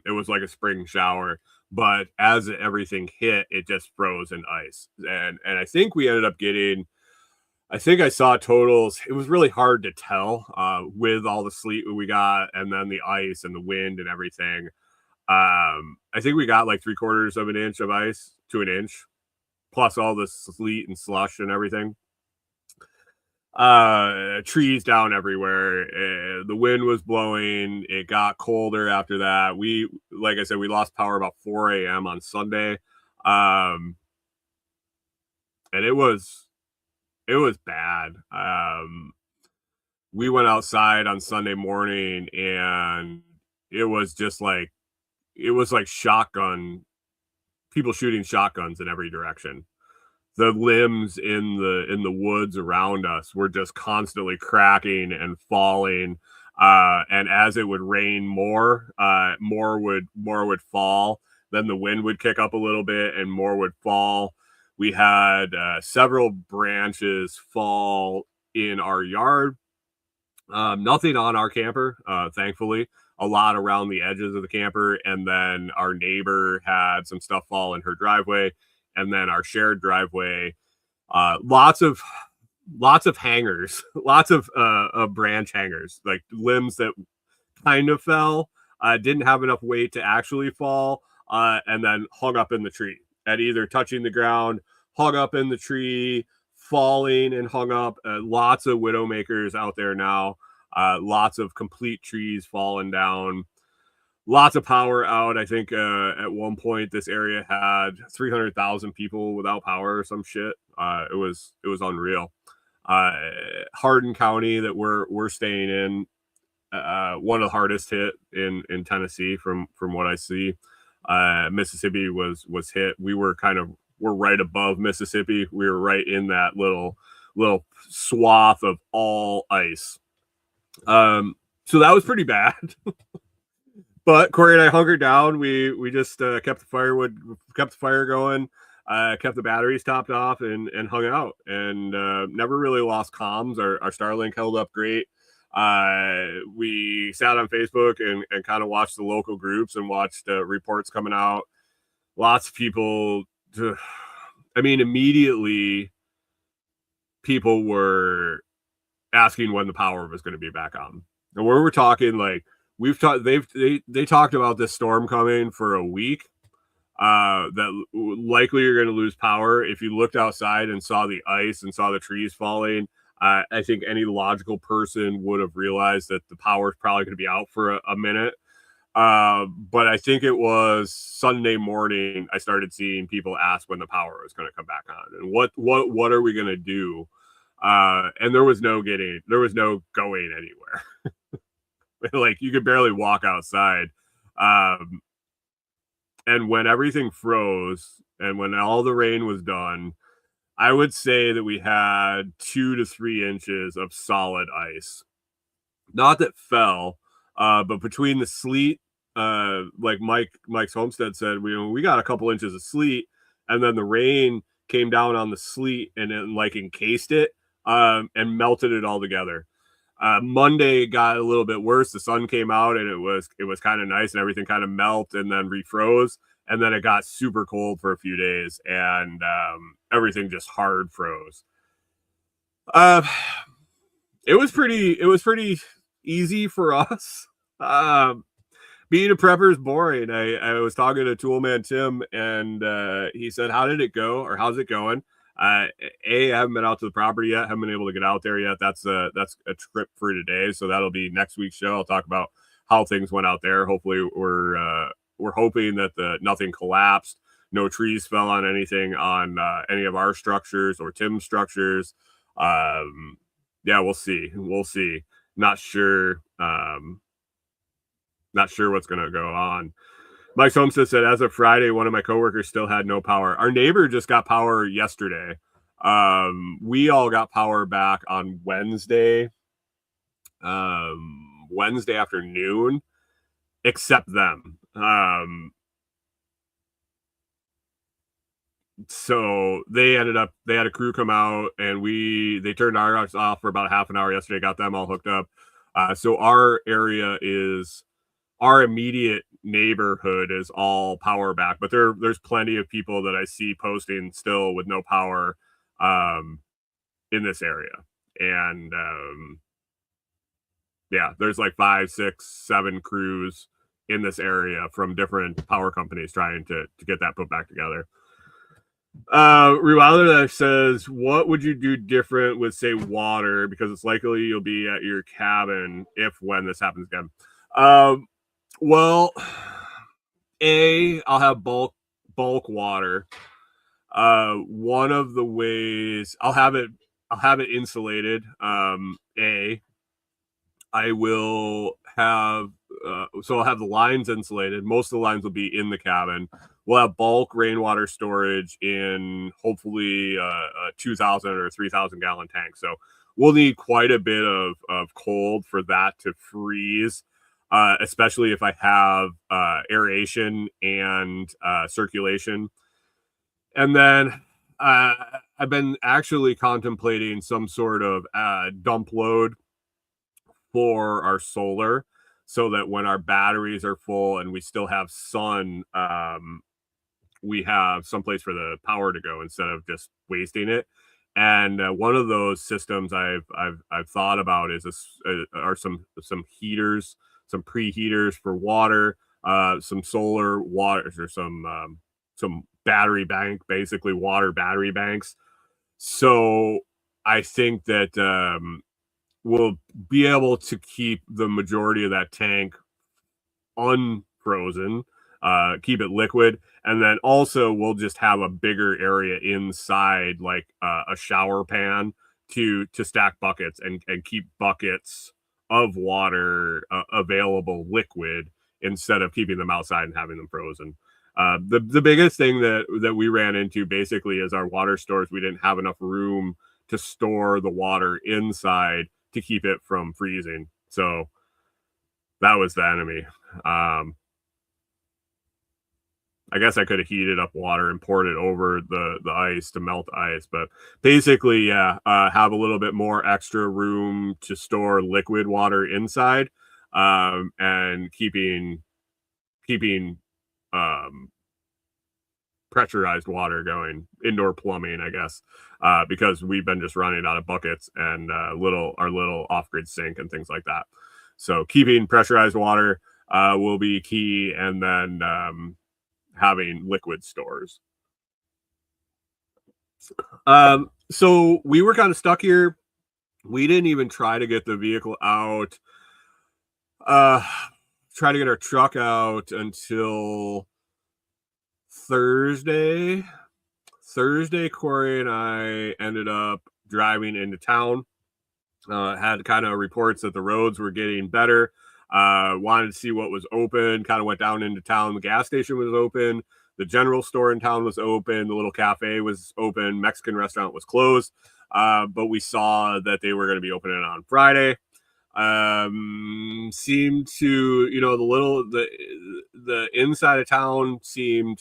Speaker 2: it was like a spring shower, but as everything hit, it just froze in ice. And I think we ended up getting, I think I saw totals. It was really hard to tell with all the sleet we got and then the ice and the wind and everything. I think we got like 3/4 of an inch of ice to an inch, plus all the sleet and slush and everything. Trees down everywhere. The wind was blowing. It got colder after that. We, like I said, we lost power about 4 a.m. on Sunday. And it was bad. We went outside on Sunday morning and it was just like, it was like shotgun, people shooting shotguns in every direction. The limbs in the woods around us were just constantly cracking and falling. And as it would rain more, more would fall. Then the wind would kick up a little bit, and more would fall. We had several branches fall in our yard. Nothing on our camper, thankfully. A lot around the edges of the camper, and then our neighbor had some stuff fall in her driveway, and then our shared driveway. Lots of hangers, lots of branch hangers, like limbs that kind of fell, didn't have enough weight to actually fall, and then hung up in the tree at either touching the ground, hung up in the tree, falling and hung up. Lots of widowmakers out there now. Lots of complete trees falling down. Lots of power out. I think at one point this area had 300,000 people without power or some shit. It was unreal. Hardin County that we're staying in, one of the hardest hit in Tennessee from what I see. Mississippi was hit. We're right above Mississippi. We were right in that little swath of all ice. So that was pretty bad. But Corey and I hunkered down. We just kept the fire going, kept the batteries topped off, and hung out, and never really lost comms. Our Starlink held up great. We sat on Facebook and kind of watched the local groups and watched reports coming out. Lots of people. Immediately people were asking when the power was going to be back on, and we're talking like. They talked about this storm coming for a week. That likely you're going to lose power. If you looked outside and saw the ice and saw the trees falling, I think any logical person would have realized that the power is probably going to be out for a minute. But I think it was Sunday morning I started seeing people ask when the power was going to come back on and what are we going to do? And there was no going anywhere. Like you could barely walk outside. And when everything froze and when all the rain was done, I would say that we had 2 to 3 inches of solid ice. Not that fell, but between the sleet, like Mike's Homestead said, we got a couple inches of sleet, and then the rain came down on the sleet and it like encased it, and melted it all together. Monday got a little bit worse. The sun came out and it was kind of nice and everything kind of melted and then refroze. And then it got super cold for a few days and everything just hard froze. It was pretty easy for us. Being a prepper is boring. I was talking to Toolman Tim and he said, how did it go or how's it going? I haven't been out to the property yet. Haven't been able to get out there yet. That's a trip for today. So that'll be next week's show. I'll talk about how things went out there. Hopefully we're hoping that nothing collapsed. No trees fell on anything on any of our structures or Tim's structures. Yeah, we'll see. Not sure. Not sure what's going to go on. Mike's Homestead said, as of Friday, one of my coworkers still had no power. Our neighbor just got power yesterday. We all got power back on Wednesday afternoon, except them. So they had a crew come out, and they turned ours off for about half an hour yesterday, got them all hooked up. So our immediate neighborhood is all power back, but there's plenty of people that I see posting still with no power in this area. And yeah, there's like 5, 6, 7 crews in this area from different power companies trying to get that put back together. Rewilder says, what would you do different with, say, water? Because it's likely you'll be at your cabin when this happens again. Well, I'll have bulk water. One of the ways I'll have it insulated. I will have so I'll have the lines insulated. Most of the lines will be in the cabin. We'll have bulk rainwater storage in hopefully a 2,000 or 3,000 gallon tank. So we'll need quite a bit of cold for that to freeze, especially if I have aeration and circulation. And then I've been actually contemplating some sort of dump load for our solar, so that when our batteries are full and we still have sun, we have someplace for the power to go instead of just wasting it. And one of those systems I've thought about are some heaters, some preheaters for water, some solar water, or some battery bank, basically water battery banks. So I think that we'll be able to keep the majority of that tank unfrozen, keep it liquid, and then also we'll just have a bigger area inside, like a shower pan, to stack buckets and keep buckets of water available liquid instead of keeping them outside and having them frozen. The biggest thing that we ran into basically is our water stores. We didn't have enough room to store the water inside to keep it from freezing. So that was the enemy. I guess I could have heated up water and poured it over the ice to melt ice, but basically, yeah, have a little bit more extra room to store liquid water inside, and keeping pressurized water going, indoor plumbing, I guess, because we've been just running out of buckets and our little off-grid sink and things like that. So keeping pressurized water will be key, and then having liquid stores. So we were kind of stuck here. We didn't even try to get the vehicle out, try to get our truck out until Thursday. Corey and I ended up driving into town. Had kind of reports that the roads were getting better. Wanted to see what was open. Kind of went down into town. The gas station was open. The general store in town was open. The little cafe was open. Mexican restaurant was closed. But we saw that they were going to be opening on Friday. Seemed to, the inside of town seemed,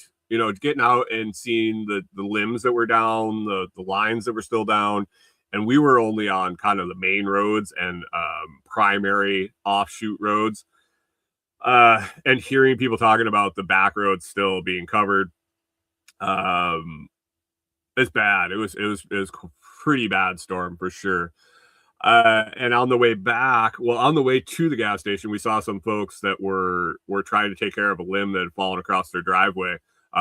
Speaker 2: getting out and seeing the limbs that were down, the lines that were still down. And we were only on kind of the main roads and primary offshoot roads. And hearing people talking about the back roads still being covered. It's bad. It was pretty bad storm for sure. And on the way to the gas station, we saw some folks that were trying to take care of a limb that had fallen across their driveway.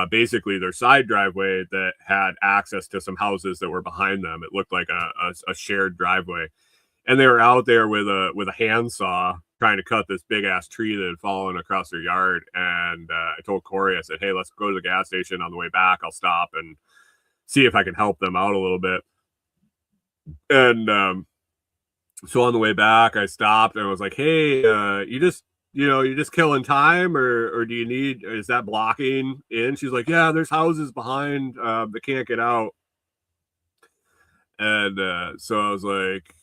Speaker 2: Basically their side driveway that had access to some houses that were behind them. It looked like a shared driveway, and they were out there with a handsaw trying to cut this big ass tree that had fallen across their yard. And I told Corey, I said, hey, let's go to the gas station. On the way back, I'll stop and see if I can help them out a little bit. And so on the way back, I stopped and I was like, hey, you're just killing time, or do you need, is that blocking in? She's like, yeah, there's houses behind that can't get out. And so I was like,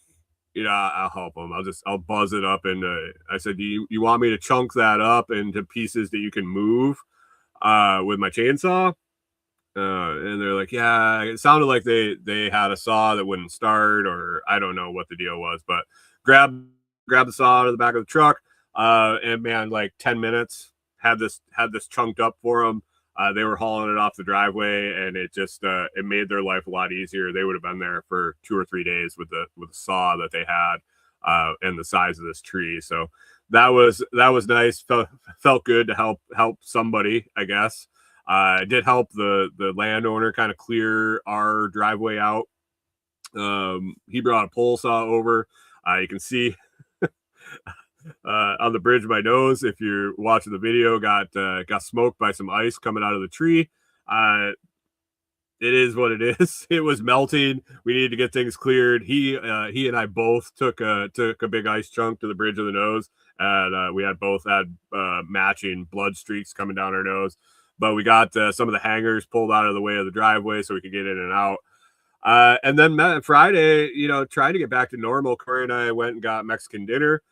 Speaker 2: I'll help them. I'll buzz it up into, I said, do you want me to chunk that up into pieces that you can move with my chainsaw? And they're like, yeah, it sounded like they had a saw that wouldn't start, or I don't know what the deal was, but grab the saw out of the back of the truck, and man, like 10 minutes had this chunked up for them. They were hauling it off the driveway, and it just it made their life a lot easier. They would have been there for 2 or 3 days with the saw that they had, and the size of this tree. So that was nice. Felt good to help somebody, I guess. I did help the landowner kind of clear our driveway out. He brought a pole saw over. You can see on the bridge of my nose, if you're watching the video, got smoked by some ice coming out of the tree. It is what it is. It was melting. We needed to get things cleared. He and I both took a big ice chunk to the bridge of the nose, and we both had matching blood streaks coming down our nose. But we got some of the hangers pulled out of the way of the driveway so we could get in and out. And then Friday, trying to get back to normal, Corey and I went and got Mexican dinner.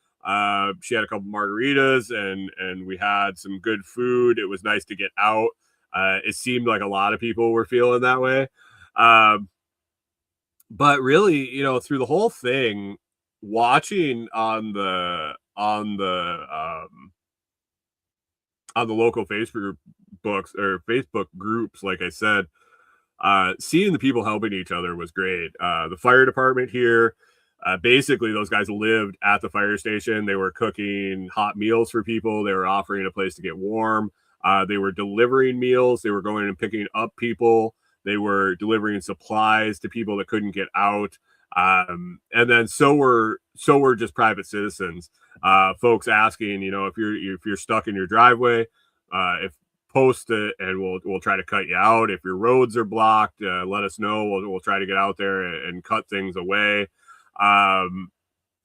Speaker 2: She had a couple margaritas, and we had some good food. It was nice to get out. It seemed like a lot of people were feeling that way. But really, through the whole thing, watching on the local Facebook groups, like I said, seeing the people helping each other was great. The fire department here, basically those guys lived at the fire station. They were cooking hot meals for people. They were offering a place to get warm. They were delivering meals. They were going and picking up people. They were delivering supplies to people that couldn't get out. And then so were just private citizens, folks asking, if you're stuck in your driveway, if post it, and we'll try to cut you out. If your roads are blocked, let us know. We'll try to get out there and cut things away. And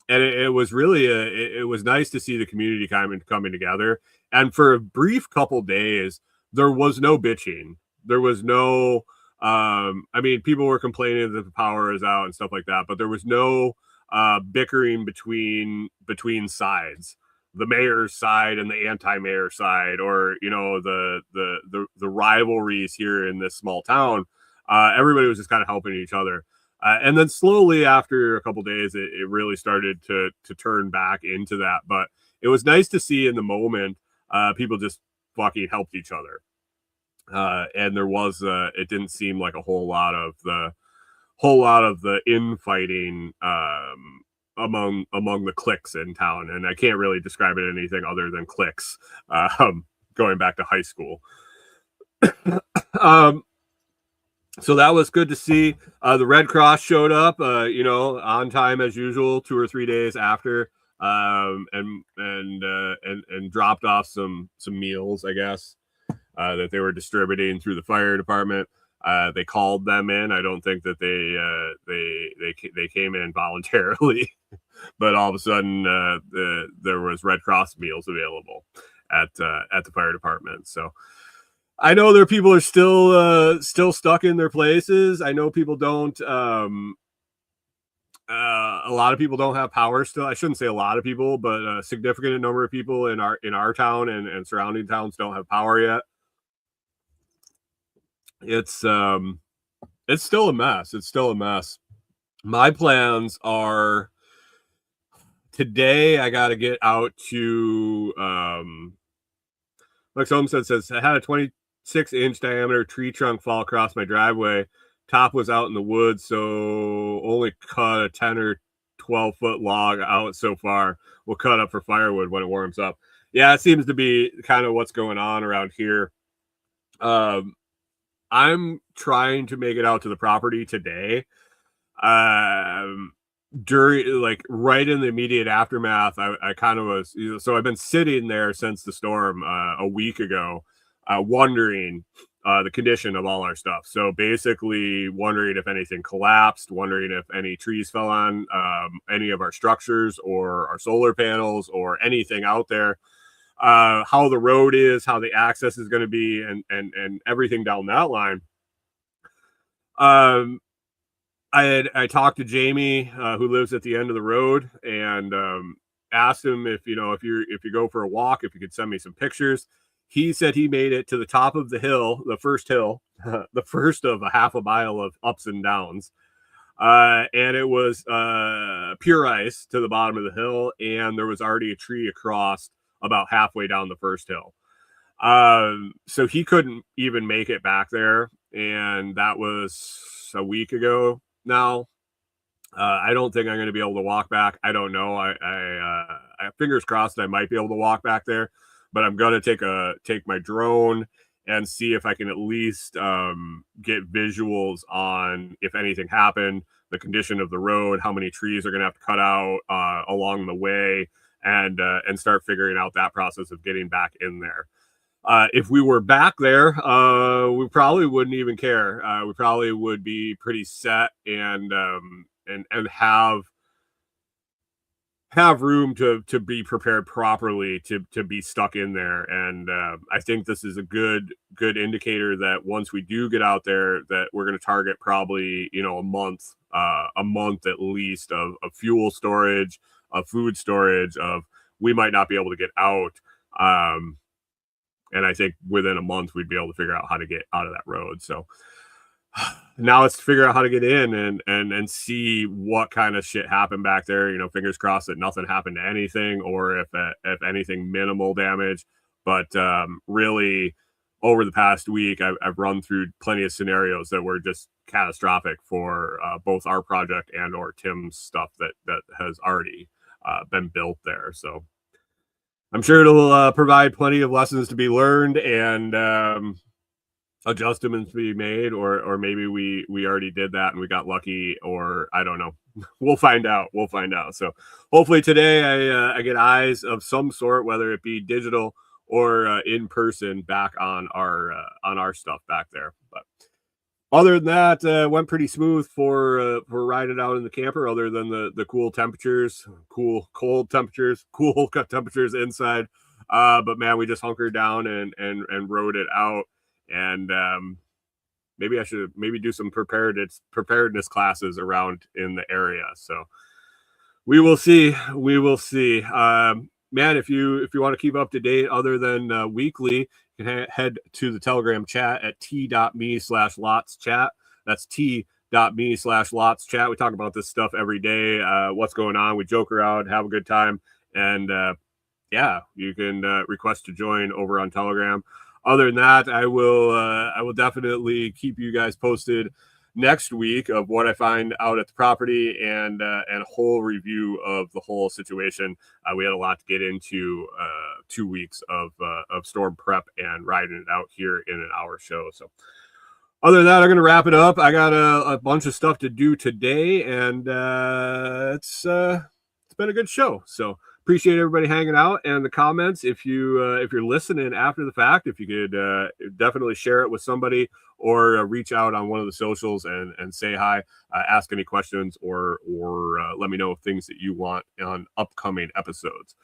Speaker 2: it was really it was nice to see the community coming together. And for a brief couple days, there was no bitching. There was no, people were complaining that the power is out and stuff like that, but there was no bickering between sides, the mayor's side and the anti-mayor side, or the rivalries here in this small town. Everybody was just kind of helping each other. And then slowly after a couple days, it really started to turn back into that. But it was nice to see in the moment, people just fucking helped each other. And there was, it didn't seem like a whole lot of the infighting among the cliques in town. And I can't really describe it anything other than cliques, going back to high school. So that was good to see. The Red Cross showed up, on time as usual, 2 or 3 days after, and dropped off some meals, I guess, that they were distributing through the fire department. They called them in. I don't think that they came in voluntarily, but all of a sudden there was Red Cross meals available at the fire department. So I know there are people are still stuck in their places. I know people don't. A lot of people don't have power still. I shouldn't say a lot of people, but a significant number of people in our town and surrounding towns don't have power yet. It's still a mess. It's still a mess. My plans are today. I got to get out to Lex Homestead says I had a 26-inch diameter tree trunk fall across my driveway. Top was out in the woods, so only cut a 10 or 12-foot log out so far. We'll cut up for firewood when it warms up. Yeah, it seems to be kind of what's going on around here. I'm trying to make it out to the property today. During, like, right in the immediate aftermath, I kind of was, so I've been sitting there since the storm a week ago, wondering the condition of all our stuff. So basically wondering if anything collapsed, wondering if any trees fell on any of our structures or our solar panels or anything out there, how the road is, how the access is going to be, and everything down that line. I talked to Jamie, who lives at the end of the road, and asked him if you go for a walk, if you could send me some pictures. He said he made it to the top of the hill, the first hill, the first of a half a mile of ups and downs. And it was pure ice to the bottom of the hill, and there was already a tree across about halfway down the first hill. So he couldn't even make it back there, and that was a week ago now. I don't think I'm going to be able to walk back. I don't know. I fingers crossed I might be able to walk back there, but I'm going to take my drone and see if I can at least get visuals on if anything happened, the condition of the road, how many trees are going to have to cut out along the way, and start figuring out that process of getting back in there. If we were back there, we probably wouldn't even care. We probably would be pretty set and have room to be prepared properly to be stuck in there. And I think this is a good indicator that once we do get out there, that we're going to target probably, a month at least of fuel storage, of food storage, of we might not be able to get out. And I think within a month we'd be able to figure out how to get out of that road. So now it's to figure out how to get in and see what kind of shit happened back there. Fingers crossed that nothing happened to anything, or if anything, minimal damage. But really, over the past week, I've run through plenty of scenarios that were just catastrophic for both our project and or Tim's stuff that has already been built there. So I'm sure it'll provide plenty of lessons to be learned and adjustments to be made, or maybe we already did that and we got lucky, or I don't know. We'll find out. So hopefully today I get eyes of some sort, whether it be digital or in person, back on our stuff back there. But other than that, went pretty smooth for riding out in the camper, other than the cold temperatures inside. But man, we just hunkered down and rode it out. And maybe I should do some preparedness classes around in the area. So we will see. Man, if you want to keep up to date other than weekly, you can head to the Telegram chat at t.me/lotschat. That's t.me/lotschat. We talk about this stuff every day. What's going on? We joke around, have a good time. And you can request to join over on Telegram. Other than that, I will definitely keep you guys posted next week of what I find out at the property and a whole review of the whole situation. We had a lot to get into 2 weeks of storm prep and riding it out here in an hour show. So other than that, I'm going to wrap it up. I got a bunch of stuff to do today, and it's been a good show. So appreciate everybody hanging out and the comments. If you're listening after the fact, if you could definitely share it with somebody, or reach out on one of the socials and say hi, ask any questions, or let me know things that you want on upcoming episodes.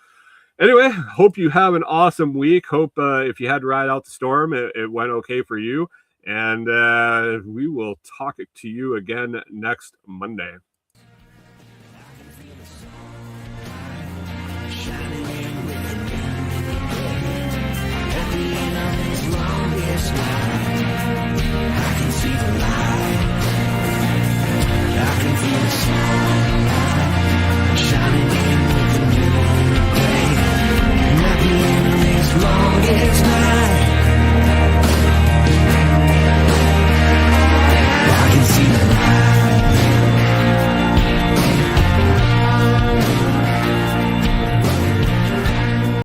Speaker 2: Anyway, hope you have an awesome week. Hope if you had to ride out the storm, it went okay for you. And we will talk to you again next Monday.
Speaker 1: Longest night.